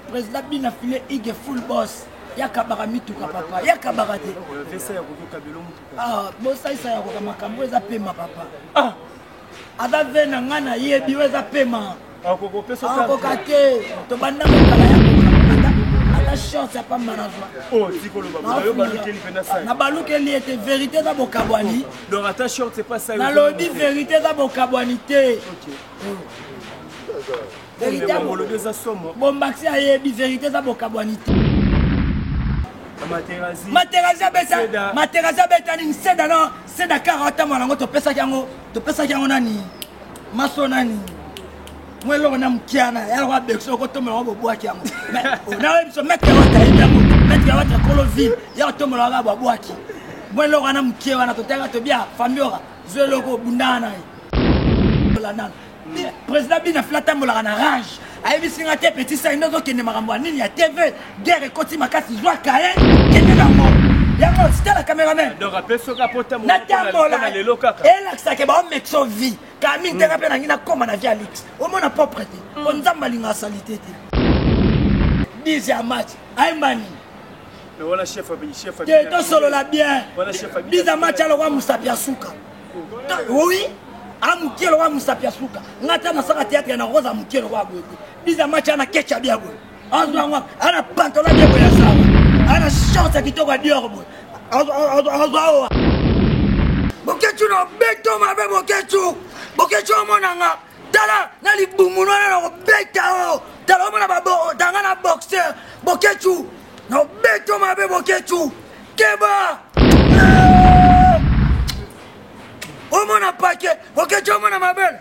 président bina filé ige full boss. Yakabara mituka papa. Yakabara te. Ah, bossa isa ya ko makambo eza pema papa. Ah. Ada vena ngana yebi weza pema. Ah ko pesa ta. Ah ko kate. To banda ko kala ya ko. Ada short ya pa management. Oh, tikolo baba. Yo balukeli pena ça. Na balukeli était vérité za bokabwani. Donc ata short c'est pas ça. Na lodi vérité za bokabwani te. OK. Vérité homologué za somo. Bon maxi ayebi vérité za bokabwani te. Materazi betani seda no seda 40 mwana ngo to pesa kyango nani maso nani mwelo na mkiana ya wa bekso ko to mwana bo bwaki yango na we so meke wata yango meke wata koloville ya to mwana ga bwaki mwelo na mkie wana to tanga to bia famiora zwelo ko bundana la nan président bina flata mola na rage ayebi singa te petit ça inozo kende makambo nini ya TV guerre koti makasi zwa kaye kende na mo yango c'était la caméraman donc rappelle ce capota mo na lelo kaka et ça ke ba mexo vie kami ntenga pe na ngina koma na vie Alex au moins na pas prêté on nzamba linga salité te 10 ya match ay mani mais voilà chef te to solo la bien voilà chef 10 ya match alors wa musapia suka oui amukielo wa musapia suka ngata na saka théâtre na roza amukielo wa bwe biza macha na kecha bia bwe azwa ana pantalon bia bwe ya sawa ana short kitoko dior bwe azwa bokechu no beto mabe bokechu monanga tala na libumu no beta o tala mona babo danga na boxer bokechu no beto mabe bokechu keba Omona paquet, bokecho mona mabele.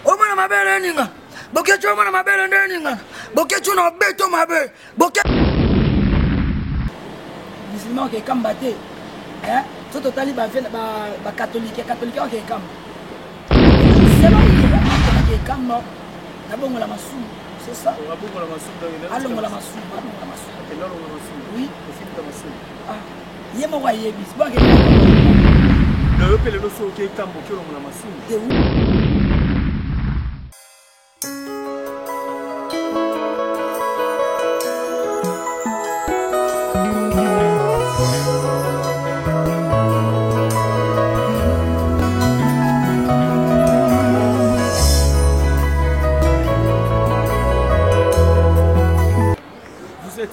Omona mabele ninga. Bokecho mona mabele ninga. Bokecho no beto mabele. Bokecho. Musulman qui kambate. Hein? Tout total ba catholique qui kam. C'est là qui kam no. Na bongo la masu. C'est ça. Na bongo la masu dans. Allons la masu. Oui, c'est la masu. Ah. Yemo wa yebis. Bon le pele lo so ke kambo ke lo na masini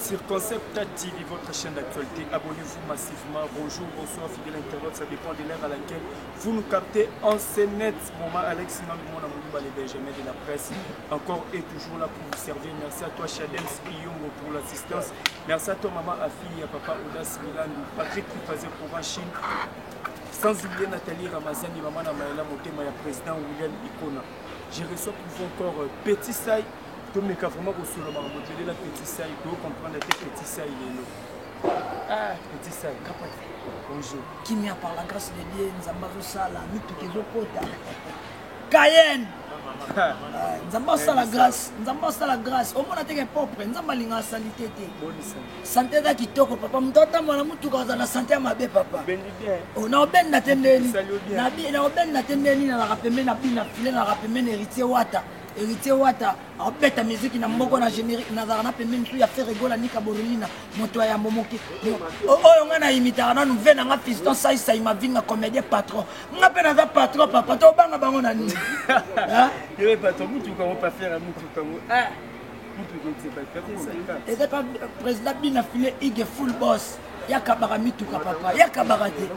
sur Concept TV, votre chaîne d'actualité. Abonnez-vous massivement. Bonjour, bonsoir, fidèles internautes. Ça dépend de l'heure à laquelle vous nous captez en scénette. Maman Alex, les Benjamin de la presse, encore et toujours là pour vous servir. Merci à toi, Chadens Iyongo, pour l'assistance. Merci à toi, maman Afi, à papa Odas Milan, Patrick qui faisait pour la Chine. Sans oublier Nathalie Ramazani, maman Namaela Motema, et président William Ikona. Je reçois pour vous encore Petit Saï. Tout le monde vraiment au solo, je la Petit Saï, pour comprendre que Petit Saï est là. Ah, Petit Saï, bonjour. Qui m'y a par la grâce de Dieu, nous avons sala, nous tous les autres. Cayenne. Nous avons la grâce, nous avons la grâce. Au moins, on a propre, nous avons la salité. Santé da kitoko papa, mtota mwana mtu kaza na santé ma be papa. On a ben na tendeli. Na bi na ben na tendeli na rapeme na bina file na rapeme héritier wata abeta musique na mboko na générique na zana pembe ntu ya faire rigola nika borulina moto ya momoki oyo ngana imita na nouveau na fiston ça ma vinga comédien patron nga pe na za patron papa to banga bango na nini hein il patron mutu comment pas faire mutu comme ah mutu qui c'est pas pas président bina filé ige full boss yakabara mituka papa yakabara te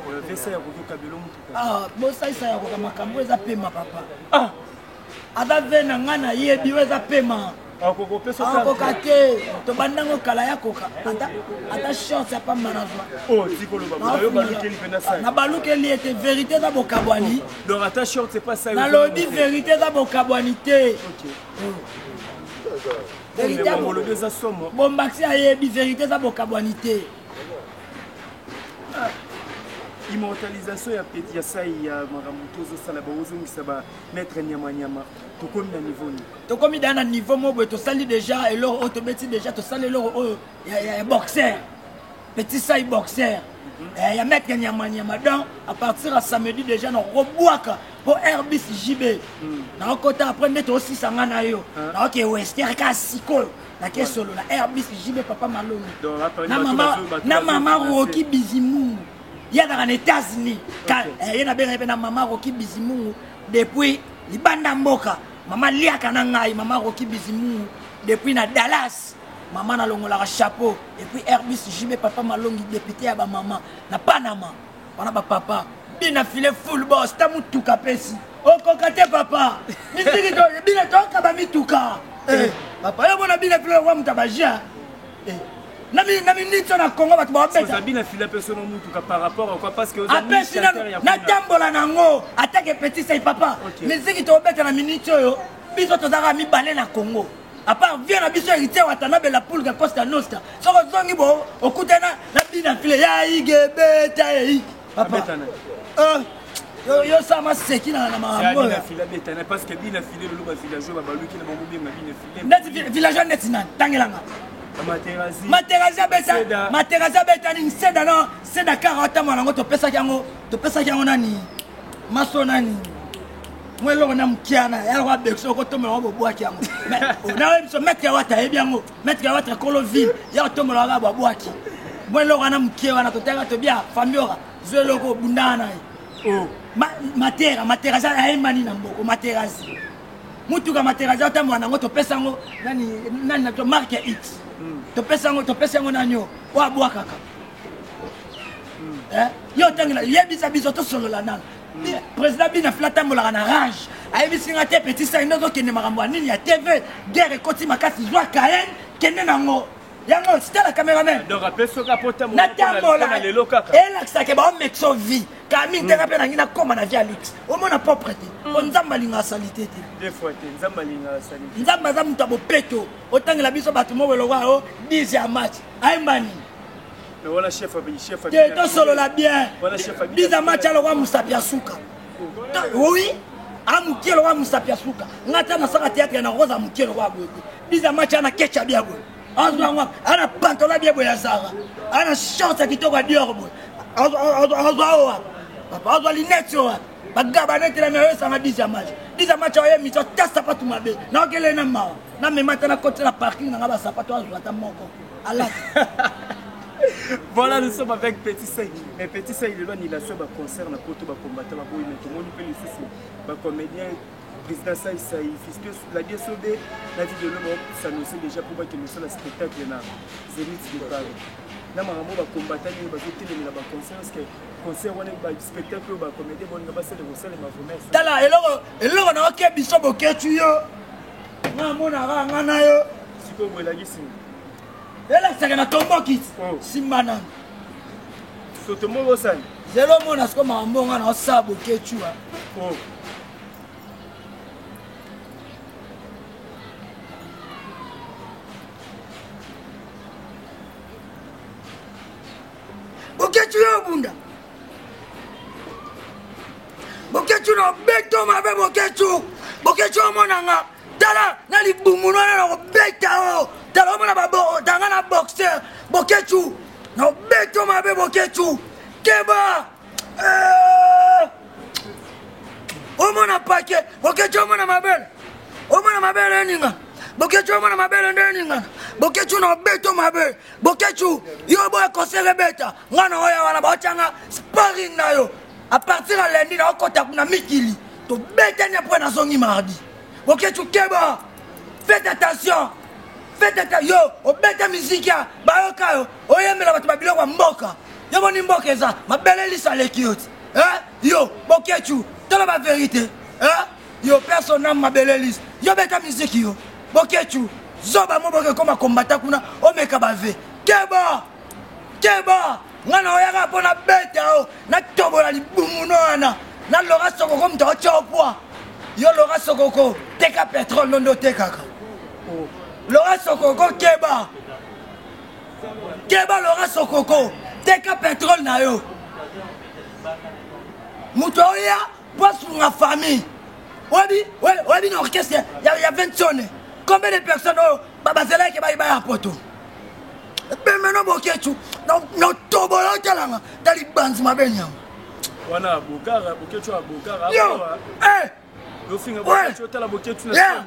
ah bossa isa ya ko makambo eza pema papa ah ada vena ngana yebi weza pema ako pesa ta ako kate to bandango kala ya koka ata short ya pa management oh tikolo baba yo balukeli pena ça na balukeli était vérité za bokabwani donc ata short c'est pas ça na lodi vérité za bokabwani te OK vérité homologué za somo bon maxi ayebi vérité za bokabwani te immortalisation ya petit ya sai ya maramutozo sala baozo ngisaba maître nyama to komi na niveau ni to komi na niveau mo boy to sali déjà et loro autobeti déjà to sali loro ya boxeur petit sai boxeur ya maître nyama donc à partir à samedi déjà no robwaka pour Airbus JB. Na côté après net aussi sangana yo. Na OK Western ka siko. Na ke solo la Airbus JB papa Malongi. Na maman Rocky Bizimungu. Il y a dans les États-Unis. Il y a bien maman Rocky Bizimungu depuis Libanda Mboka. Maman Lia Kanangai, maman Rocky Bizimungu depuis na Dallas. Maman na longo la chapeau et puis Airbus JB papa Malongi député à ba maman na Panama. Wana ba papa bina filé full boss tamutuka pesi. O kokate papa. Misiki to bina to ka ba mituka. Papa yo bona bina filé wa mutabaja. Nami nito na Congo batu ba beta. Ça bina filé personne mutuka par rapport à quoi parce que na tambola nango attaque petit say papa. Misiki to beta na minito yo biso to zaka mi balé na Congo. À part vient la biso hérité Watanabe la poule de Costa Nostra. So zongi bo okutana na bina filé ya igebeta yi. Papa. Yo sama seki na mambo. Bina filé betana parce que bina filé le villageois ba baluki na mambo bien bina filé. Net villageois net nan tangelanga. Materazi beta ni seda na seda 40 mwana ngo to pesa yango nani. Maso nani. Mwelo na mkiana ya wa bekso ko to mwana bobo akiango. Na we so mettre wata ebiango mettre wata koloville ya to mwana ba bobo aki. Mwelo na mkie wana to tenga to bia famiora zwelo ko bundana. Materazi aimani na mboko materazi. Mutuka materazi ata mwana ngo to pesa ngo nani na to marque X. To pesa ngo nanyo wa bwa kaka. Yo tangela yebisa biso to solo la nana. Président bina flata mola na rage. Ayebisi ngate petit sa inozo kene makambo nini ya TV guerre koti makasi zwa kaen kene nango. Yango c'était la caméraman. Donc rappelle ce capote mon na lelo kaka. Et là ça ke ba mexo vie. Kami ntenga pe na ngina koma na vie Alex. O mona pas prêté. On nzamba linga salité te. Des fois te nzamba linga salité. Nzamba za mutabo peto. Otangela biso batu mo welo wa o 10 ya match. Ay mani. Mais voilà chef te to solo la bien. Voilà chef 10 ya match alo wa musapia suka. Oui. Amukielo wa musapia suka. Ngata na saka théâtre na rosa mukielo wa boye. 10 ya match ana ketcha bia boye. Ana pantola bien boya Zara. Ana short kitoko Dior boy. Azwa papa azwa linette wa. Bagaba net la meilleure ça m'a dit ça match. Dit ça match oye mi to testa pas tout mabe. Na kele na ma. Na me matana côté la parking na ba sapato azwa ta moko. Allah. Voilà, nous sommes avec Petit Sey. Mais Petit Sey, il est loin, il a fait un concert, na poto ba combattant, ba boy, mais tout le monde peut le souci. Ba comédien président ça il fisque la bien sauvé la vie de l'homme ça nous sait déjà pour voir que nous sommes le spectacle na Zénith de Paris na maman ba combattant ni ba côté de la conscience que concert on est ba spectacle ba comédie bon na ba c'est de recel ma promesse tala eloko na oke biso boketu yo na mona ranga na yo siko bola gisi ela saka na tombo kit simbana soto mo osani zelo mona siko mambonga na osabo boketu Boketu yo bunda. Boketu no beto mabe boketu. Boketu monanga. Tala na libumu no beta o. Tala mona babo tanga na boxer. Boketu no beto mabe boketu. Keba. O mona pake. Boketu mona mabele. O mona mabele ninga. Boketu mona mabele ninga. Boketu no beto mabe. Boketu yo boy conseiller beta. Ngana oya wana ba changa sparring na yo. À partir de lundi na okota kuna mikili. To beta ni après na zongi mardi. Boketu keba. Faites attention. Faites attention. Yo, o beta musique ya ba yoka yo. Oyemela batu babilo kwa mboka. Yo boni mboka eza mabele lisa le cute. Yo, boketu, tala ba vérité. Yo personne n'a mabele lisa. Yo beta musique yo. Boketu zoba moboke koma kombata kuna omeka bave keba ngana oyaka pona beta o na tobola libumu noana na lora sokoko mto chopoa yo lora sokoko teka petrol nondo tekaka lora sokoko keba lora sokoko teka petrol na yo muto oya posu nga famille wabi na orchestre ya 20 sonnes. Combien de personnes ont babazela qui baïba à poto? Ben maintenant boketu, no tobolo talanga, dali bands ma benyam. wana bokara boketu ya bokara yo eh yofinga boketu tala boketu na yeah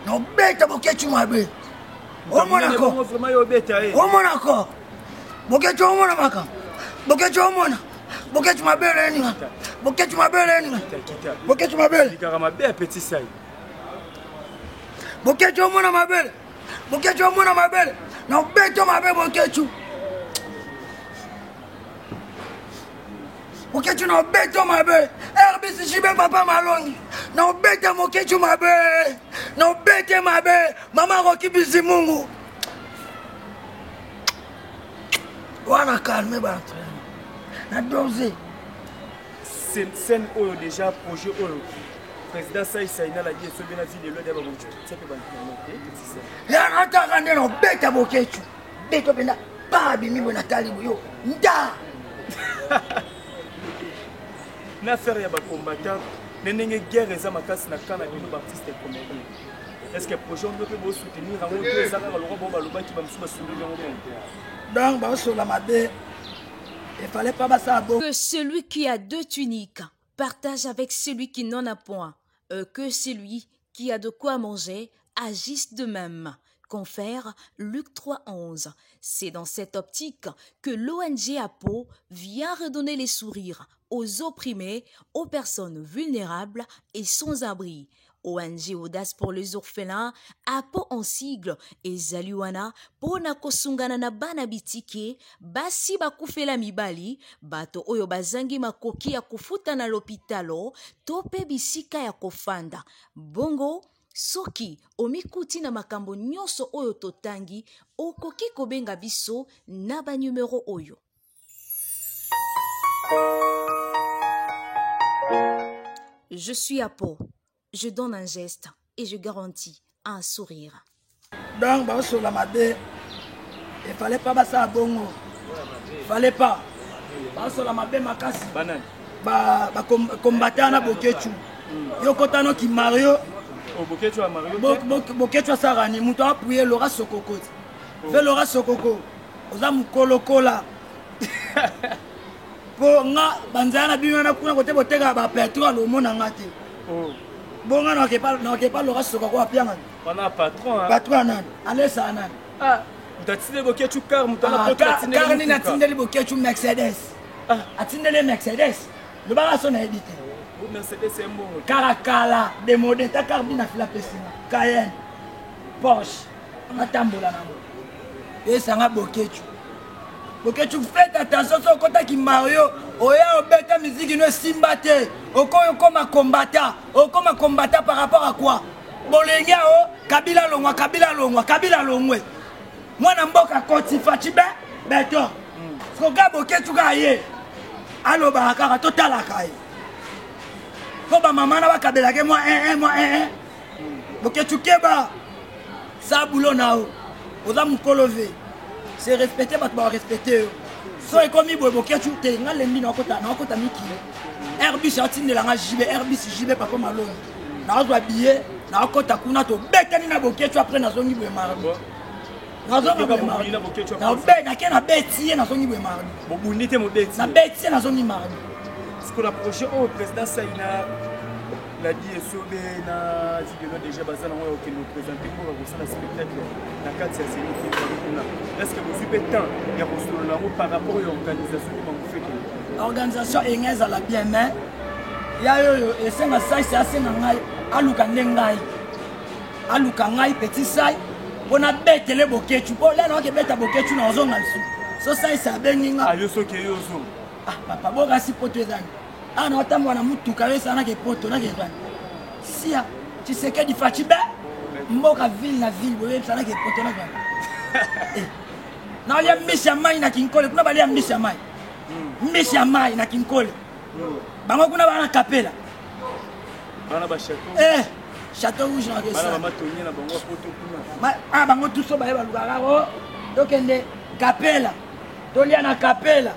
no beta boketu mabe omona ko vraiment yo beta eh omona ko boketu omona maka boketu omona boketu mabele ni boketu mabele ni boketu mabele dikara mabe petit sai boketu omona mabele boketu omona mabele no beta mabe boketu Moketu na beto mabe RBC jibe papa malongi na beta moketu mabe na bete mabe mama Roki Bizimungu wana calme ba na doze scène oyo déjà projet oyo président Saïssa ina la die so bena ville lo deba boketu c'est pas bon ya nataka ndeno beta moketu beto bena pa bimi bona talibu yo nda na faire ya ba combattant nenenge guerre eza makasi na kana bino ba artiste comédien est-ce que projet on peut vous soutenir en autre ça ka lo ba loba ki ba msuba soutenir en donc ba so la mabe il fallait pas ça bon que celui qui a deux tuniques partage avec celui qui n'en a point que celui qui a de quoi manger agisse de même. Confère Luc 3:11. C'est dans cette optique que l'ONG APO vient redonner les sourires aux opprimés, aux personnes vulnérables et sans abri. ONG Audace pour les orphelins, APO en sigle, et Zaliwana, pona kosungana na bana bitike, basi bakufela mibali, bato oyo bazangi makoki ya kufuta na l'hôpitalo, tope bisika ya kofanda. Bongo, soki omikuti na makambo nyonso oyo totangi okoki kobenga biso na ba numero oyo. Je suis Apo, je donne un geste et je garantis un sourire. Donc ba so la mabe il fallait pas ça bongo. Fallait pas. Ba so la mabe makasi. Banane. Ba combattant na boketu. Yo kotano ki Mario Boketu a Mario. Boketu sarani muto appuyer Laura Sokoko. Fais Laura Sokoko. Oza mukolokola. Po nga banzana bino na kuna kote boteka ba petrol o mona ngate. Oh. Bonga na kepa Laura Sokoko apianga. Pana patron hein. Patron nan. Allez ça nan. Ah, mtatinde boketu car mutana potra tinde. Car ni na tindeli boketu Mercedes. Ah, atindeli Mercedes. Le bara son a édité. Mercedes c'est bon. Karakala, démodé, ta carbine a fait la piscine. Cayenne, Porsche, Matambola. Et ça a boketu. Boketu, faites attention sur le côté qui Mario. Oya obeta musique ne simbate. Okoyo comme combattant. Comme combattant par rapport à quoi? Bolenga o, Kabila longwa, Kabila longwa, Kabila longwe. Moi n'amboka koti fatibe, beto. Skoga boketu gaye. Allo barakara total akaye. Koba maman na bakabela ke moi moi boketu keba sa boulot nao oza mukolove c'est respecter bat ba respecter so e komi boketu te ngalendi na kota miki herbis atinde la jibe herbis jibe papa malone na ozwa billet na kota kuna to betani na boketu après na zongi boye mardi na zongi boye mardi na beta ke na beti na zongi boye mardi bo bunite mo beti na beti na zongi mardi. Ce qu'on approche au président Saïna l'a dit et sauvé na vidéo déjà basé dans le qui nous présenter pour le spectacle la carte c'est est-ce que vous avez temps il y a par rapport à l'organisation que vous faites l'organisation est à la bien mais il y a eu et c'est c'est assez ngai aluka ndengai aluka ngai petit sai on a bête les boketu pour là non que bête boketu na ozonga sou so sai ça beninga ayo soki yo zo ah papa boga si poto ezani ah na otamwa na mutuka yo sana ke poto na ke ezani sia tu sais que di fatibe mboka ville na ville boye sana ke poto na ezani na ya misha mai na kinkole kuna bali ya misha mai misha mai na kinkole bango kuna bana kapela bana ba château château rouge na ke bana mama tonye na bango poto kuna ah bango tuso ba ba lugara ro dokende kapela tolia na kapela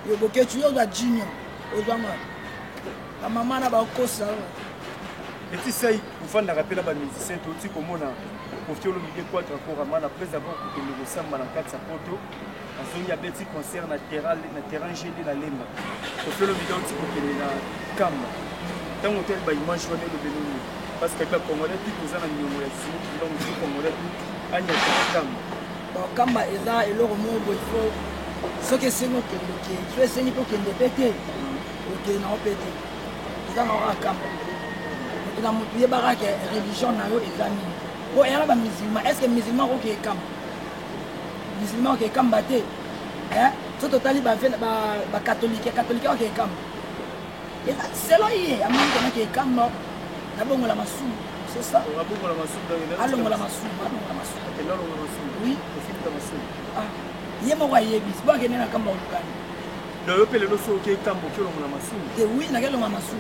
yo boketu yo za junior ozwa mwa ba mama na ba kosa Petit Saï, vous faites rappel à la musicien, tout aussi comme on a confié le milieu 4 encore à après avoir coupé le sang dans 4 sa photo. En zone, il y a un petit concert na terrain gelé na lemba. Confié le milieu aussi pour que la cam. Tant on tel image on est le béni. Parce que les Congolais tout nous en numéro donc les Congolais tout a une cam. Bon kamba eza eloko moko il faut ce que c'est nous qui tu es seni pour que ne péter. OK na péter. Eza na kamba. Na mutu yebaka ke religion na yo ezami. O era ba musulman, est-ce que musulman ko ke kamba? Musulman ko ke kamba te. Hein? So totali ba catholique ko ke kamba. Et c'est là il y a même qu'on a ke kamba. Na bongo la masu, c'est ça. Na bongo la masu dans allons la masu, Et là on masu. Oui, c'est la masu. Ah. Yemo wa yebi, c'est pas que na kamba olukani. Le yo pele lo so ke kamba ko la masu. Et oui, na kelo masu.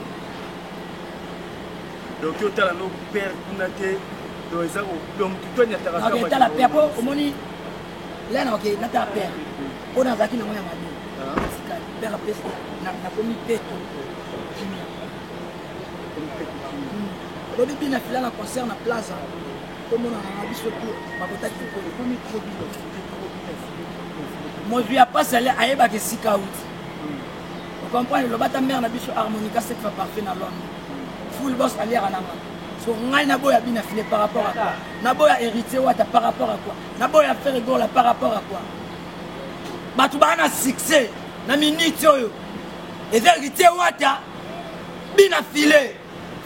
Donc tu as nos pères kunate donc tu dois y avoir OK, tu as la père pour omoni là OK, na ta père. On a zaki na moya mali. Ah, c'est père a pèse na komi peto. Lobi bina fila na concert na plaza. Comme on a biso tout, ma kota ki ko komi trop bien. Moi je a pas salé ayeba ke sika out. Vous comprenez le bata mère na biso harmonica cette fois parfait na Londres. Full boss aller à Nanga. So ngai na boya bina filé par rapport à quoi? Na boya héritier wata par rapport à quoi? Na boya faire gola par rapport à quoi? Batu bana succès na minute oyo. Et héritier wata bina filé.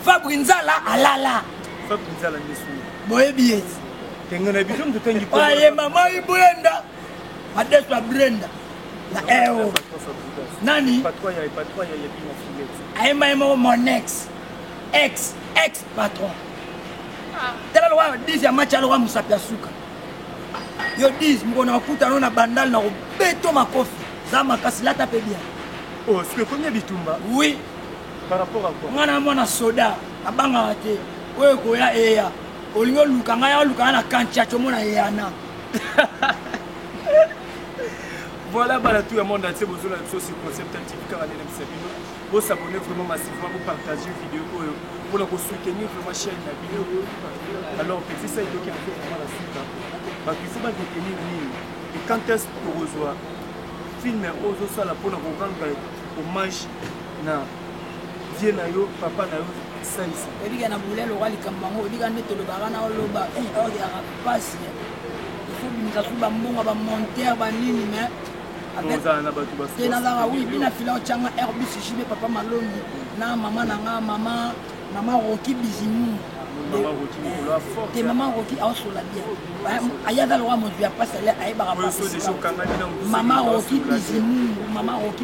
Fabrinzala alala. Fabrinzala nesu. Boye biet. Tengana biso de tengi ko. Aye mama i Brenda. Adeswa Brenda. La eo. Nani? Patron ya bina filé. Aye maimo mon ex patron. Tela lwa 10 ya match alwa Musapi Asuka. Yo 10 mkona wakuta na bandal na beto makofi. Zama kasilata pe bien. Oh, c'est combien bitumba? Oui. Par rapport à quoi? Ngana mwana soda abanga te. Oyo koya eya. Olingo lukanga ya lukanga na kanchacho mona yana. Voilà, tout le monde entier, vous avez ce concept typique à l'NMC. Vous s'abonnez vraiment massivement, vous partagez la vidéo pour vous soutenir vraiment la chaîne. Alors, petit ça, il faut qu'il y ait vraiment la suite. Parce qu'il faut pas détenir l'île. Et quand est-ce que vous avez film aux autres pour nous rendre hommage na vieux na yo, papa na yo, ça ici. Et bien, on a voulu le roi Likambango, et bien, on a le barana au loba, et on a passé. Il faut que nous ayons un monteur, un nini, mais. Et nazara oui bina fila ochanga Airbus JB papa Malongi na mama nanga mama Roki Bizimu te mama Roki aosola bien ayaza lo mo via pas aller ayeba papa mama Roki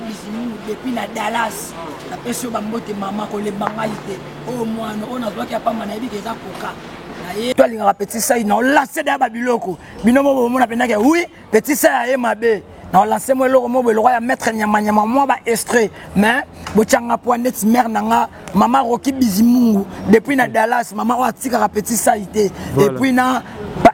Bizimu depuis na Dallas na peso bambote mama ko le bangaite o mwana ona zwa ki pa mana ebi keza koka toi linga petit ça na lancé da babiloko binomo bomona pendaka oui petit ça ya mabe. Non, lancez-moi le romo, le roi maître Nyamanyama, moi, bah, extrait. Mais, bochanga poinet, mère nanga, maman Roki Bizimungu, depuis na Dallas, maman Watika petit saïté. Depuis na,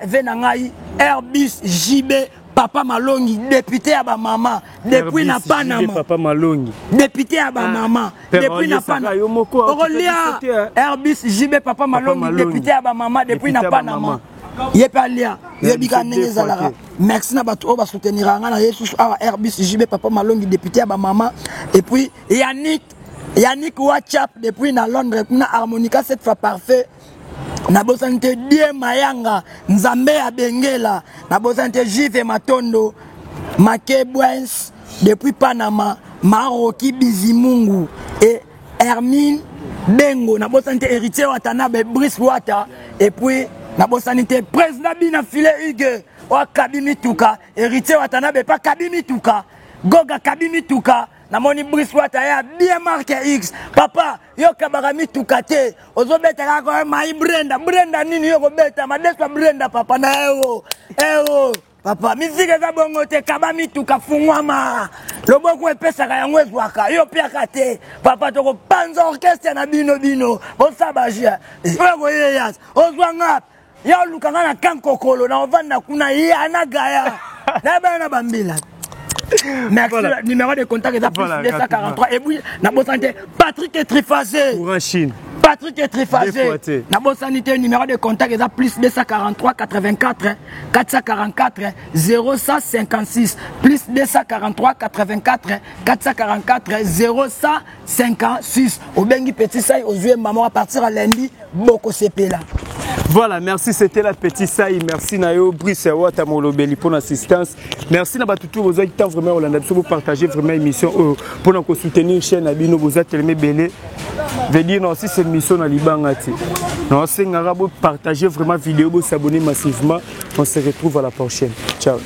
venangai, Airbus, JB, papa Malongi, député à ba maman, depuis na Panama. Papa Malongi. Député à ba maman, depuis na Panama. Airbus, JB, papa Malongi, député à ba maman, depuis na Panama. Yepalia, yebika ndenge zalara. Merci na bato ba soutenir nga na Yesus awa Airbus JB papa Malongi député à ba maman et puis Yannick WhatsApp depuis na Londres na harmonica cette fois parfait. Na bosante die mayanga nzambe ya bengela na bosante Jive Matondo Makebwens depuis Panama Maroki Bizimungu et Hermine Bengo na bosante héritier Watanabe Brice Wata et puis na bosanité président bina filé Hugues wa Kabimi Tuka héritier Watanabe pas Kabimi Tuka Goga Kabimi Tuka na moni Brice Wata ya bien marqué X papa yo kabarami Tuka te ozobeta ka ko mai Brenda nini yo kobeta madeswa Brenda papa na ewo papa miziki za bongo te kabami Tuka fungwama loboko epesaka yango ezwaka yo piaka te papa toko panza orchestre na bino osabagia oyo koyeyas ozwanga ya lukanga na kankokolo na ovanda kuna ya anagaya na bana bambila. Merci. Voilà. Numéro de contact est à plus 243 et puis na bosante Patrick Trifasé pour en Chine. Patrick est triphasé. Nabo sanité numéro de contact est plus 243 84 444 0156 plus 243 84 444 0156. Au bengi petit saï aux yeux maman à partir à lundi beaucoup sepela. Voilà, merci, c'était la petite saï. Merci Nayo, Brice Wata Molobeli pour l'assistance. Merci Nabatutu, vous avez été vraiment Hollande pour partager vraiment l'émission pour nous soutenir chaîne Abino, vous êtes tellement belé. Veut dire non, si cette mission dans Libangati. Non, c'est un partager vraiment vidéo, vous s'abonner massivement. On se retrouve à la prochaine. Ciao.